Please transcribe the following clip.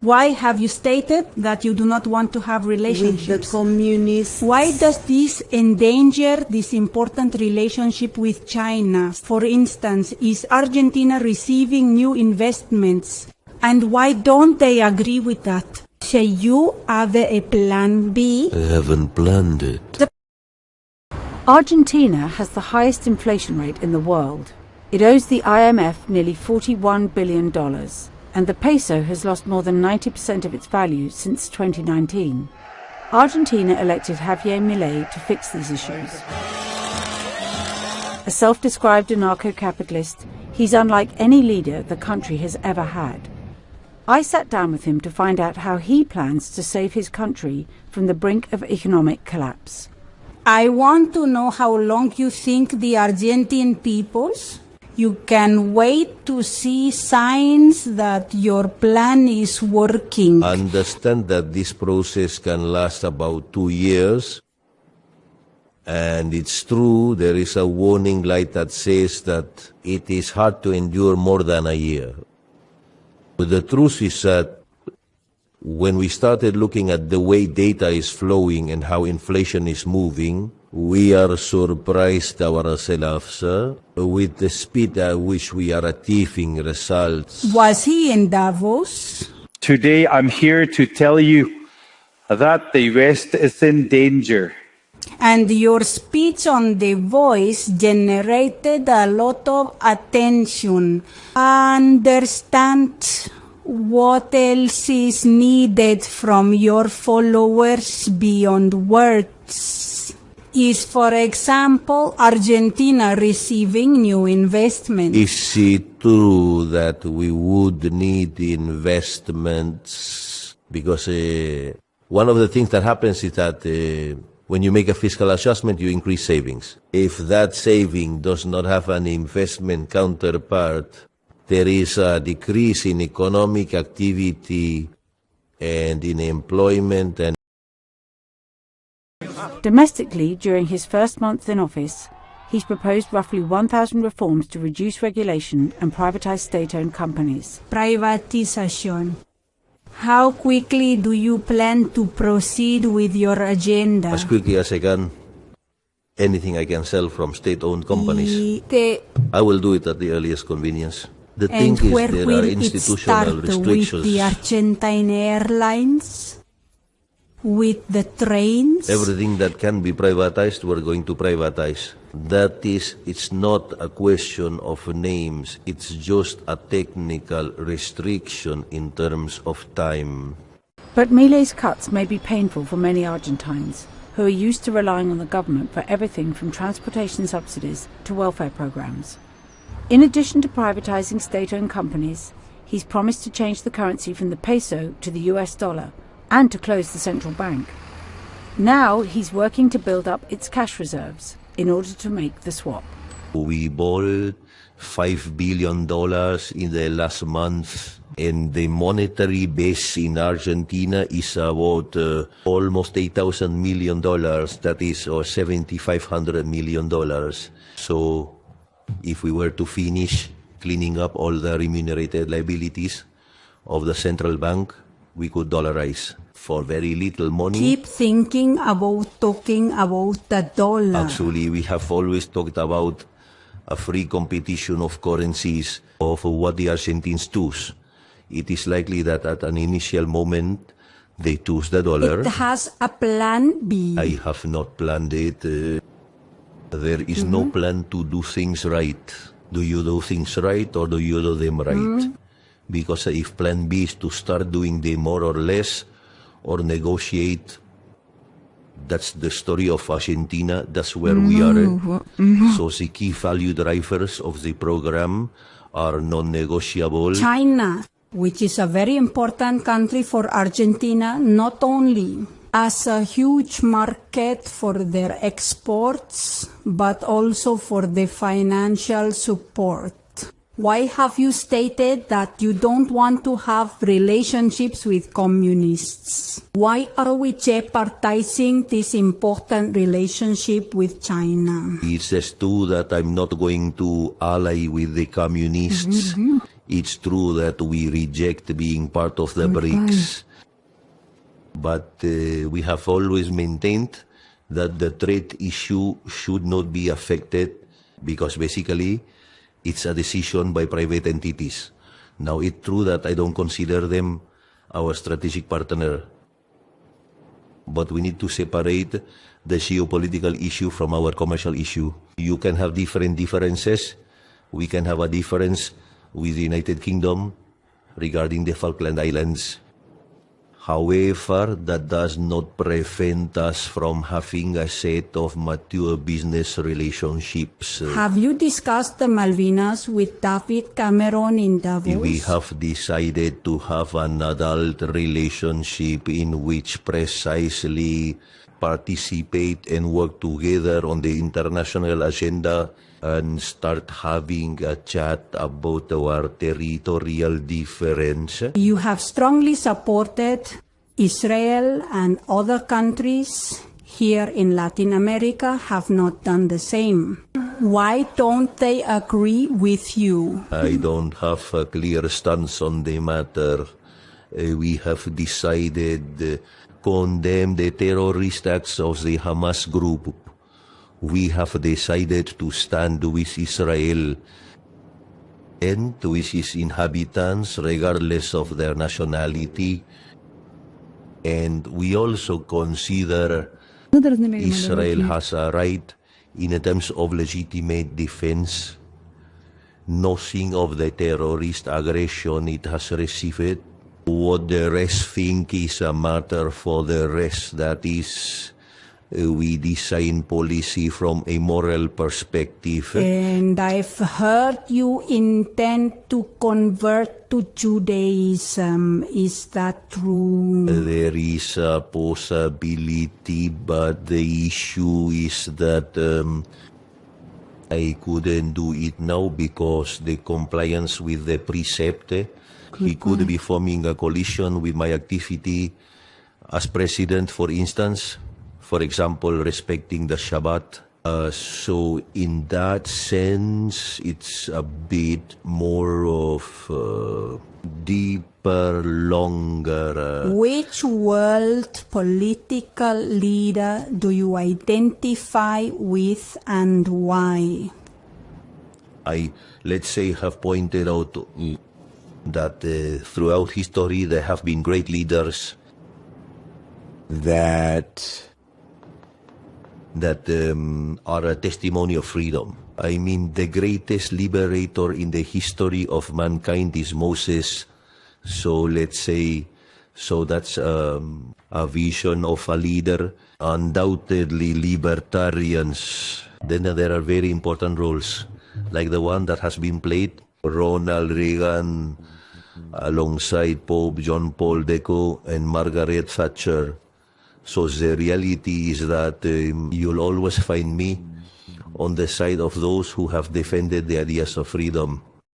Why have you stated that you do not want to have relationships with the communists? Why does this endanger this important relationship with China? For instance, is Argentina receiving new investments? And why don't they agree with that? Say you have a plan B? I haven't planned it. Argentina has the highest inflation rate in the world. It owes the IMF nearly $41 billion, and the peso has lost more than 90% of its value since 2019. Argentina elected Javier Milei to fix these issues. A self-described anarcho-capitalist, he's unlike any leader the country has ever had. I sat down with him to find out how he plans to save his country from the brink of economic collapse. I want to know how long you think the Argentine peoples you can wait to see signs that your plan is working. Understand that this process can last about 2 years. And it's true, there is a warning light that says that it is hard to endure more than a year. But the truth is that when we started looking at the way data is flowing and how inflation is moving, we are surprised ourselves with the speed at which we are achieving results. Was he in Davos? Today I'm here to tell you that the West is in danger. And your speech on The Voice generated a lot of attention. Understand what else is needed from your followers beyond words. Is, for example, Argentina receiving new investments? Is it true that we would need investments? Because one of the things that happens is that when you make a fiscal adjustment, you increase savings. If that saving does not have an investment counterpart, there is a decrease in economic activity and in employment. And domestically, during his first month in office, he's proposed roughly 1,000 reforms to reduce regulation and privatize state-owned companies. Privatization. How quickly do you plan to proceed with your agenda? As quickly as I can. Anything I can sell from state-owned companies. I will do it at the earliest convenience. The thing is, there are institutional restrictions. With the Argentine Airlines? With the trains? Everything that can be privatized, we're going to privatize. That is, it's not a question of names. It's just a technical restriction in terms of time. But Milei's cuts may be painful for many Argentines, who are used to relying on the government for everything from transportation subsidies to welfare programs. In addition to privatizing state-owned companies, he's promised to change the currency from the peso to the US dollar and to close the central bank. Now he's working to build up its cash reserves in order to make the swap. We borrowed $5 billion in the last month, and the monetary base in Argentina is about almost $8,000 million. That is, or $7,500 million. So if we were to finish cleaning up all the remunerated liabilities of the central bank, we could dollarize for very little money. Keep thinking about talking about the dollar. Actually, we have always talked about a free competition of currencies, of what the Argentines choose. It is likely that at an initial moment, they choose the dollar. It has a plan B. I have not planned it. There is no plan to do things right. Do you do things right or do you do them right? Because if plan B is to start doing them more or less, or negotiate, that's the story of Argentina. That's where we are. So the key value drivers of the program are non-negotiable. China, which is a very important country for Argentina, not only as a huge market for their exports, but also for the financial support. Why have you stated that you don't want to have relationships with communists? Why are we jeopardizing this important relationship with China? It says too that I'm not going to ally with the communists. It's true that we reject being part of the BRICS, but we have always maintained that the trade issue should not be affected because basically it's a decision by private entities. Now, it's true that I don't consider them our strategic partner, but we need to separate the geopolitical issue from our commercial issue. You can have different differences. We can have a difference with the United Kingdom regarding the Falkland Islands. However, that does not prevent us from having a set of mature business relationships. Have you discussed the Malvinas with David Cameron in Davos? We have decided to have an adult relationship in which precisely participate and work together on the international agenda and start having a chat about our territorial difference. You have strongly supported Israel, and other countries here in Latin America have not done the same. Why don't they agree with you? I don't have a clear stance on the matter. We have decided to condemn the terrorist acts of the Hamas group. We have decided to stand with Israel and with its inhabitants regardless of their nationality. And we also consider Israel has a right in terms of legitimate defense. Nothing of the terrorist aggression it has received. What the rest think is a matter for the rest. That is, we design policy from a moral perspective. And I've heard you intend to convert to Judaism. Is that true? There is a possibility, but the issue is that I couldn't do it now because the compliance with the precept. He could be forming a coalition with my activity as president, for instance. For example, respecting the Shabbat. So in that sense, it's a bit more of deeper, longer. Which world political leader do you identify with and why? I, let's say, have pointed out that throughout history there have been great leaders that are a testimony of freedom. I mean, the greatest liberator in the history of mankind is Moses. So let's say, so that's a vision of a leader. Undoubtedly libertarians. Then there are very important roles, like the one that has been played, Ronald Reagan, alongside Pope John Paul II and Margaret Thatcher. So the reality is that you'll always find me on the side of those who have defended the ideas of freedom.